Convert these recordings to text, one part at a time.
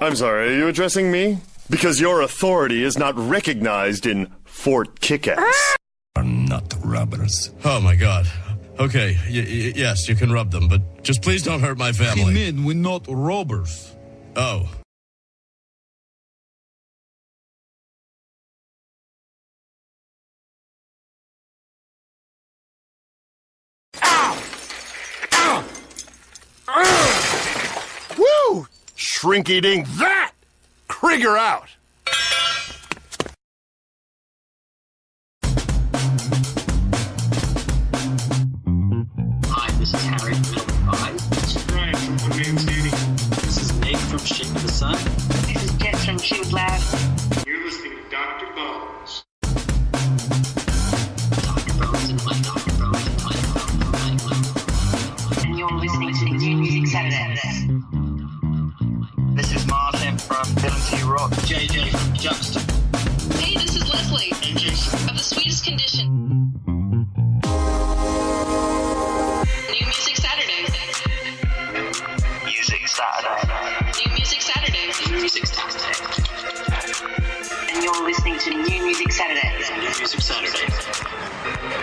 I'm sorry, are you addressing me? Because your authority is not recognized in Fort Kickass. Are not rubbers. Oh my god. Okay, yes, you can rub them, but just please don't hurt my family. He mean we're not robbers. Oh. Woo! Shrinky-dink that! Krieger out! Hi, this is Harry from Mike1inFive. This is Brian from One Man Standing. This is Nick from Shape of the Sun. This is Jess from Shoot Lab. You're listening to Dr.Bones. Dr.Bones and Mike. Dr.Bones and Mike. And you're listening to New Music Saturday. This is Martin from Ability Rock. JJ from Juxta. Hey, this is Leslie Hey, Jason. of The Sweetest Condition. New Music Saturday. Music Saturday. New Music Saturday. New Music Saturday. And you're listening to New Music Saturday. New Music Saturday.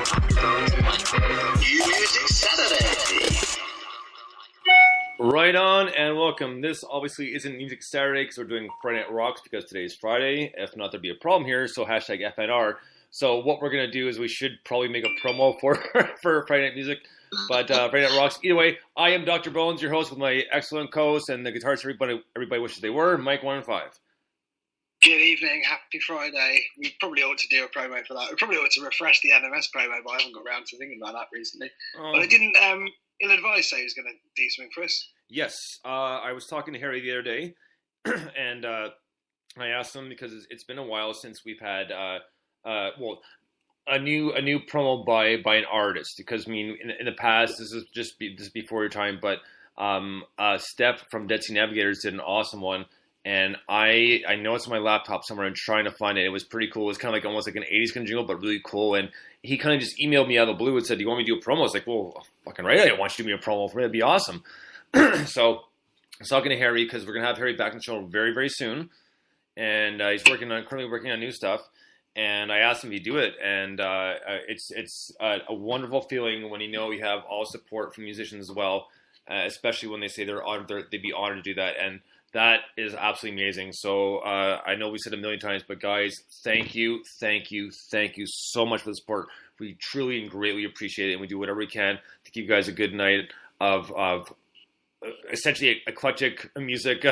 Dr.Bones and Mike. New Music Saturday. Right on, and welcome. This obviously isn't Music Saturday because we're doing Friday Night Rocks because today's Friday. If not, there'd be a problem here, so hashtag FNR. So what we're going to do is we should probably make a promo for Friday Night Music, but Friday Night Rocks. Either way, I am Dr. Bones, your host with my excellent co-host and the guitarist everybody wishes they were, Mike1inFive. Good evening, happy Friday. We probably ought to do a promo for that. We probably ought to refresh the NMS promo, but I haven't got around to thinking about that recently. But I didn't ill-advise say he was going to do something for us. Yes, I was talking to Harry the other day, and I asked him because it's been a while since we've had a new promo by an artist. Because I mean, in the past, this is before your time, but Steph from Dead Sea Navigators did an awesome one, and I know it's on my laptop somewhere. I'm trying to find it. It was pretty cool. It was kind of like almost like an 80s kind of jingle, but really cool. And he kind of just emailed me out of the blue and said, "Do you want me to do a promo?" I was like, "Well, fucking right, I want you to do me a promo for me. That'd be awesome." So I was talking to Harry because we're gonna have Harry back on the show very, very soon, and he's currently working on new stuff. And I asked him if he'd do it, and it's a wonderful feeling when you know you have all support from musicians as well, especially when they say they'd be honored to do that, and that is absolutely amazing. So I know we said it a million times, but guys, thank you so much for the support. We truly and greatly appreciate it, and we do whatever we can to give you guys a good night of essentially eclectic music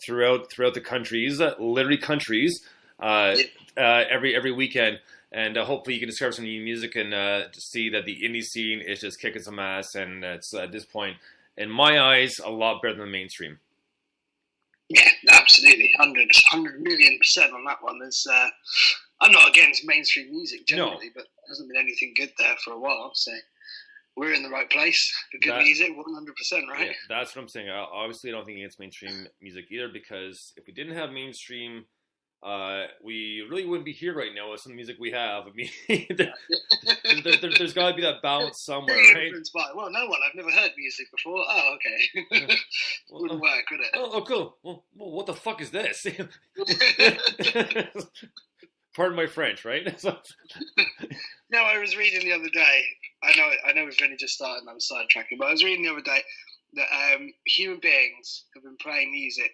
throughout the countries, literally countries, every weekend. And hopefully you can discover some new music and to see that the indie scene is just kicking some ass. And it's at this point, in my eyes, a lot better than the mainstream. Yeah, absolutely. 100 million% on that one. I'm not against mainstream music generally, but there hasn't been anything good there for a while. So we're in the right place for good music, 100%, right? Yeah, that's what I'm saying. Obviously, I don't think it's mainstream music either, because if we didn't have mainstream, we really wouldn't be here right now with some music we have. I mean, there's got to be that balance somewhere, right? Well, no one. I've never heard music before. Oh, okay. Wouldn't work, would it? Oh, cool. Well, what the fuck is this? Pardon my French, right? No, I was reading the other day. I know we've only just started and I'm sidetracking, but I was reading the other day that human beings have been playing music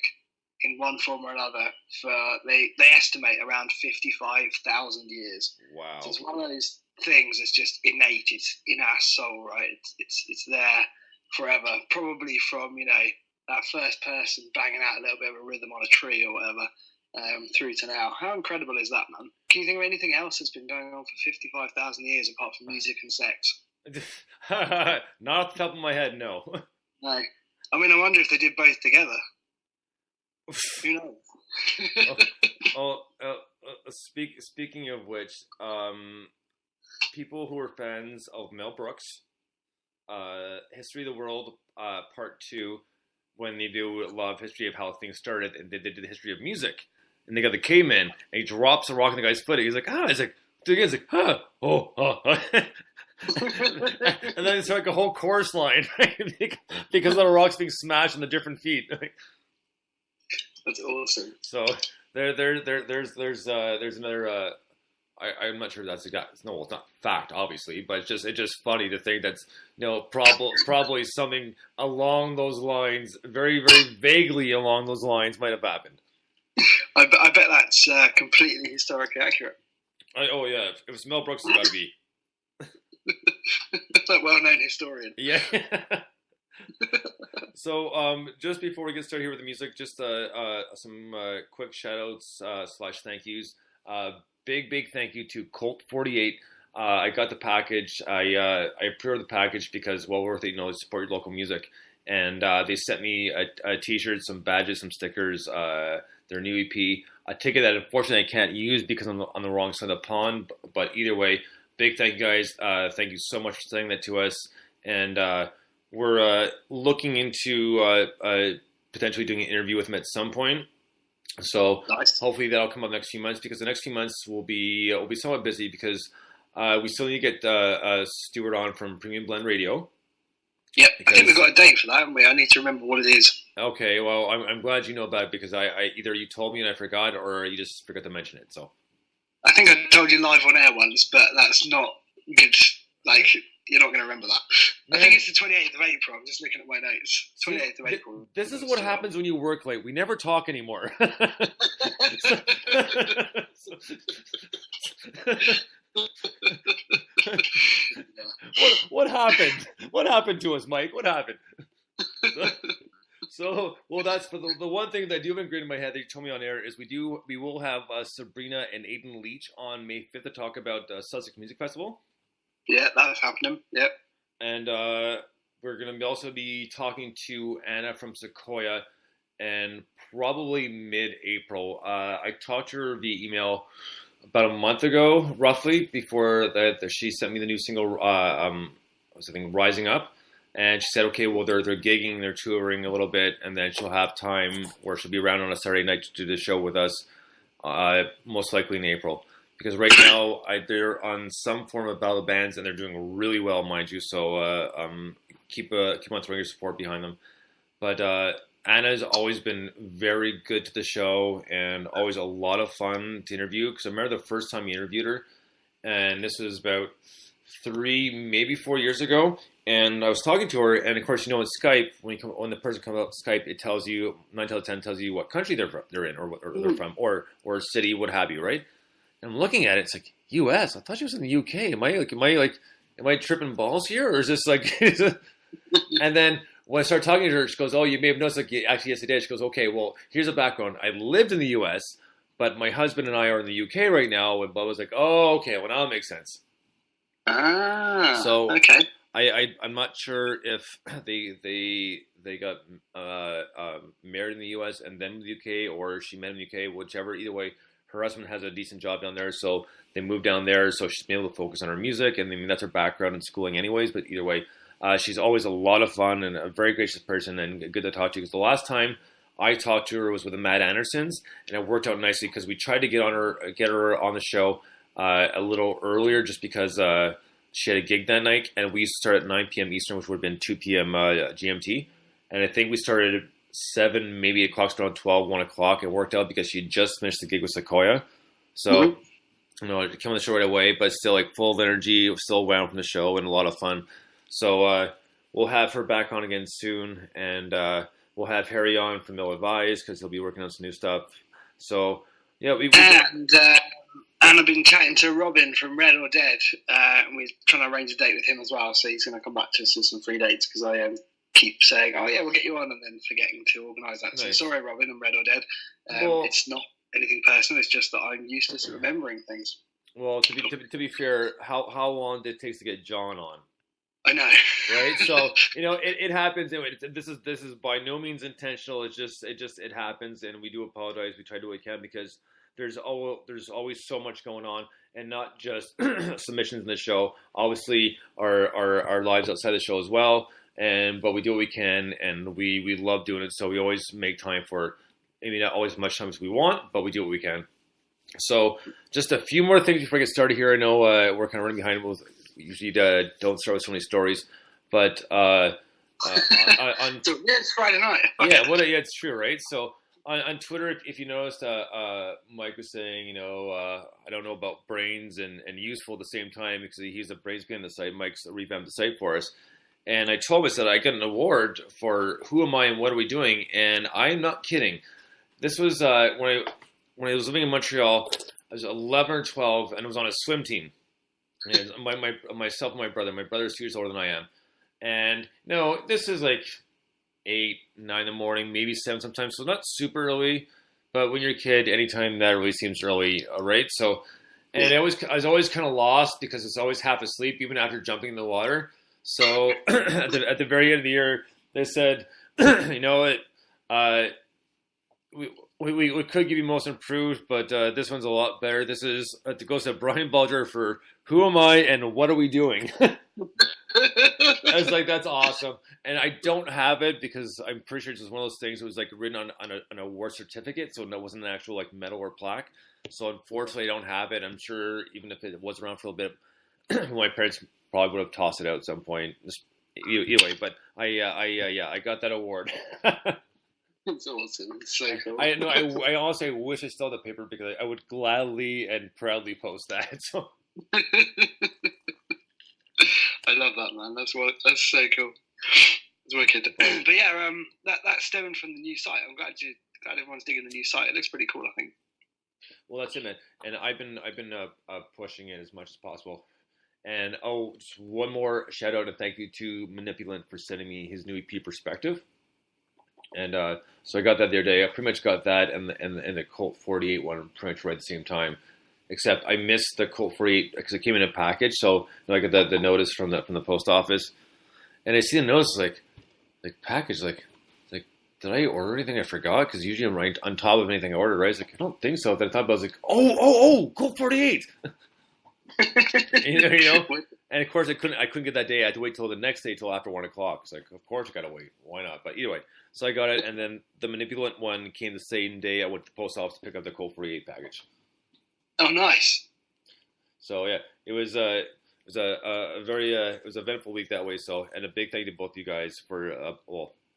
in one form or another for they estimate around 55,000 years. Wow! So it's one of those things that's just innate. It's in our soul, right? It's there forever. Probably from that first person banging out a little bit of a rhythm on a tree or whatever. Through to now. How incredible is that, man? Can you think of anything else that's been going on for 55,000 years apart from music and sex? Not off the top of my head, no. No. I mean, I wonder if they did both together. Who knows? Speaking of which, people who are fans of Mel Brooks, History of the World, Part 2, when they do a lot of history of how things started, and they did the history of music. And they got the caveman, and he drops a rock in the guy's foot. He's like, he's like, do it again. He's like, and then it's like a whole chorus line, right? Because the rock's being smashed on the different feet. That's awesome. So there's another. I'm not sure if that's exact. No, well, it's not fact, obviously, but it's just funny to think that's probably something along those lines, very very vaguely along those lines, might have happened. I bet that's completely historically accurate. Oh yeah, if it was Mel Brooks, it's got to be. That well-known historian. Yeah. So just before we get started here with the music, just some quick shout-outs / thank yous. Big thank you to Colt48. I got the package. I pre-ordered the package because well worth it, support your local music. And they sent me a t-shirt, some badges, some stickers, their new EP, a ticket that unfortunately I can't use because I'm on the wrong side of the pond. But either way, big thank you guys. Thank you so much for sending that to us. And we're looking into potentially doing an interview with them at some point. So nice. Hopefully that'll come up next few months because the next few months will be somewhat busy because we still need to get Stuart on from Premium Blend Radio. Yeah, I think we've got a date for that, haven't we? I need to remember what it is. Okay, well, I'm glad you know about it because I either you told me and I forgot or you just forgot to mention it. So I think I told you live on air once, but that's not good. Like, you're not going to remember that. Man. I think it's the 28th of April. I'm just looking at my notes. 28th of April. This is what happens when you work late. We never talk anymore. What happened? What happened to us, Mike? What happened? Well, that's for the one thing that I do have ingrained in my head that you told me on air is we will have Sabrina and Aidan Leach on May 5th to talk about Sussex Music Festival. Yeah, that's happening. Yep. And we're going to also be talking to Anna from Sequoia, and probably mid-April. I talked to her via email about a month ago, roughly, before that she sent me the new single, Rising Up. And she said, okay, well, they're gigging, they're touring a little bit, and then she'll have time where she'll be around on a Saturday night to do the show with us, most likely in April. Because right now, they're on some form of battle of bands, and they're doing really well, mind you. So keep on throwing your support behind them. But Anna's always been very good to the show, and always a lot of fun to interview. Because I remember the first time you interviewed her, and this was about 3, maybe 4 years ago. And I was talking to her, and of course, in Skype, when the person comes out Skype, it tells you 9 out of 10 tells you what country they're in, or they're from, or city, what have you, right? And I'm looking at it, it's like U.S. I thought she was in the U.K. Am I tripping balls here, or is this like? And then when I started talking to her, she goes, "Oh, you may have noticed, actually, yes, I did." She goes, "Okay, well, here's a background. I lived in the U.S., but my husband and I are in the U.K. right now." And Bob was like, "Oh, okay, well, now it makes sense." Ah, so okay. I'm not sure if they got married in the U.S. and then in the U.K. or she met in the U.K. Whichever, either way. Her husband has a decent job down there, so they moved down there, so she's been able to focus on her music, and I mean, that's her background in schooling anyways, but either way, she's always a lot of fun and a very gracious person and good to talk to, because the last time I talked to her was with the Mad Andersons, and it worked out nicely, because we tried to get her on the show a little earlier, just because she had a gig that night, and we used to start at 9 p.m. Eastern, which would have been 2 p.m. GMT, and I think we started at 7, maybe 8 o'clock, around 12, 1 o'clock. It worked out because she had just finished the gig with Sequoia. So, it came on the show right away, but still full of energy, still wound from the show and a lot of fun. So, we'll have her back on again soon, and we'll have Harry on from Mike1inFive because he'll be working on some new stuff. So, yeah. And I've been chatting to Robin from Red or Dead, and we're trying to arrange a date with him as well, so he's going to come back to us with some free dates because I keep saying, "Oh yeah, we'll get you on," and then forgetting to organise that. Nice. So sorry, Robin and Red or Dead. It's not anything personal. It's just that I'm useless at remembering things. Well, to be fair, how long did it take to get John on? I know, right? So it happens. Anyway, this is by no means intentional. It happens, and we do apologize. We try to do what we can because there's always so much going on, and not just submissions in the show. Obviously, our lives outside the show as well. But we do what we can, and we love doing it. So we always make time for, maybe not always as much time as we want, but we do what we can. So just a few more things before I get started here. I know we're kind of running behind. We usually don't start with so many stories, but it's Friday night. Yeah, it's true, right? So on Twitter, if you noticed, Mike was saying, I don't know about brains and useful at the same time because he's a brains behind the site. Mike's revamped the site for us. And I told him, I said, I got an award for Who Am I and What Are We Doing? And I'm not kidding. This was when I was living in Montreal. I was 11 or 12, and I was on a swim team. And myself and my brother. My brother's 2 years older than I am. And, this is like 8, 9 in the morning, maybe 7 sometimes. So not super early, but when you're a kid, anytime that really seems early, right? So, and I was always kind of lost because it's always half asleep, even after jumping in the water. So at the very end of the year, they said, we could give you most improved, but this one's a lot better. This is it goes to Brian Bulger for Who Am I and What Are We Doing? I was like, that's awesome. And I don't have it because I'm pretty sure it's just one of those things that was like written on an award certificate. So it wasn't an actual like medal or plaque. So unfortunately, I don't have it. I'm sure even if it was around for a little bit, my parents probably would have tossed it out at some point. Either way, but I got that award. It's awesome. It's so cool. I honestly wish I still had the paper because I would gladly and proudly post that. So. I love that, man. That's so cool. It's wicked. But yeah, that's stemming from the new site. I'm glad everyone's digging the new site. It looks pretty cool, I think. Well, that's it, man. And I've been pushing it as much as possible. And just one more shout out and thank you to Manipulant for sending me his new EP Perspective. And so I got that the other day. I pretty much got that and the Colt 48 one pretty much right at the same time. Except I missed the Colt 48 because it came in a package. So I got the notice from the post office, and I see the notice like package like did I order anything I forgot? Because usually I'm right on top of anything I ordered. Right? It's like I don't think so. Then I thought I was like Colt 48. you know. And of course I couldn't get that day. I had to wait till the next day till after 1 o'clock. It's like of course I gotta wait. Why not? But either way, so I got it, and then the Manipulant one came the same day. I went to the post office to pick up the Colt 48 package. Oh, nice. So yeah, it was a very eventful week that way. So, and a big thank you to both you guys for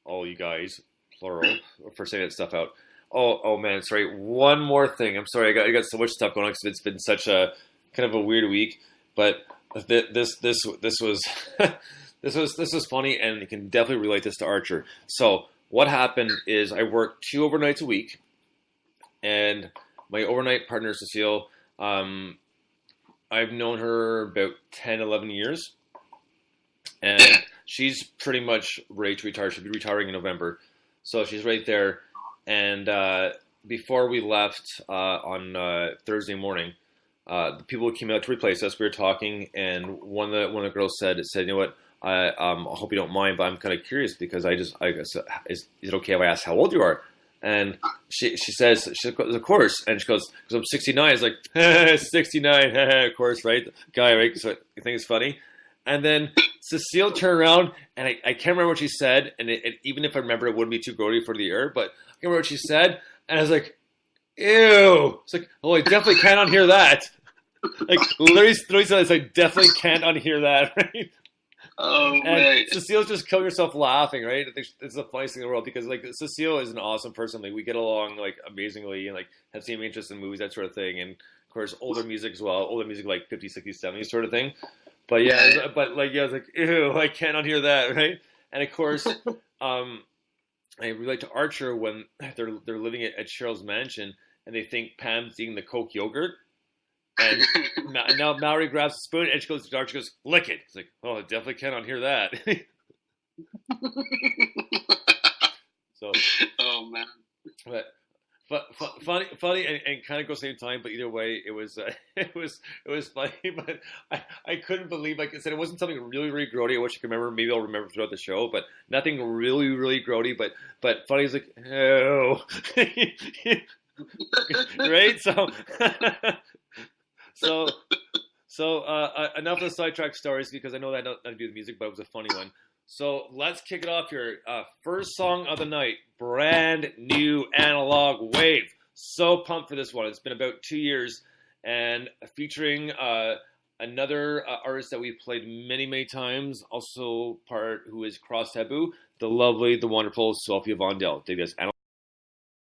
all you guys plural for saying that stuff out. Oh man, sorry. One more thing. I'm sorry. I got so much stuff going on because it's been such a kind of a weird week. But this was this was funny, and you can definitely relate this to Archer. So what happened is I worked 2 overnights a week, and my overnight partner, Cecile, I've known her about 10, 11 years, and she's pretty much ready to retire. She'll be retiring in November, so she's right there. And before we left on Thursday morning, the people who came out to replace us, we were talking, and one of the girls said, you know what, I hope you don't mind, but I'm kind of curious because I guess, is it okay if I ask how old you are? And she says, of course. And she goes, because I'm 69. It's like, 69, of course, right? The guy, right? So I think it's funny. And then Cecile turned around, and I can't remember what she said. And even if I remember, it wouldn't be too grody for the air. But I can't remember what she said. And I was like, ew. It's like, I definitely can't unhear that. Like, literally said, I definitely can't unhear that, right? Oh, and Cecile's just killing herself laughing, right? I think it's the funniest thing in the world because, like, Cecile is an awesome person. Like, we get along, like, amazingly and, like, have same interest in movies, that sort of thing. And, of course, older music as well. Older music, like, 50s, 60s, 70s sort of thing. But, yeah, I was like, ew, I can't unhear that, right? And, of course, I relate to Archer when they're living at Cheryl's mansion and they think Pam's eating the Coke yogurt. And now Mallory grabs the spoon and she goes to Archer, goes, lick it. It's like, I definitely can't unhear that. So, oh man, but funny, and kind of go same time. But either way, it was funny. But I couldn't believe, like I said, it wasn't something really really grody. I wish I could remember. Maybe I'll remember throughout the show. But nothing really really grody. But funny is like, oh, right? So enough of the sidetrack stories because I know that not to do with music, but it was a funny one. So let's kick it off here. First song of the night, brand new Analog Wave. So pumped for this one. It's been about 2 years and featuring another artist that we've played many, many times, also part who is Cross Taboo, the lovely, the wonderful Sophia Vondel. Dig this.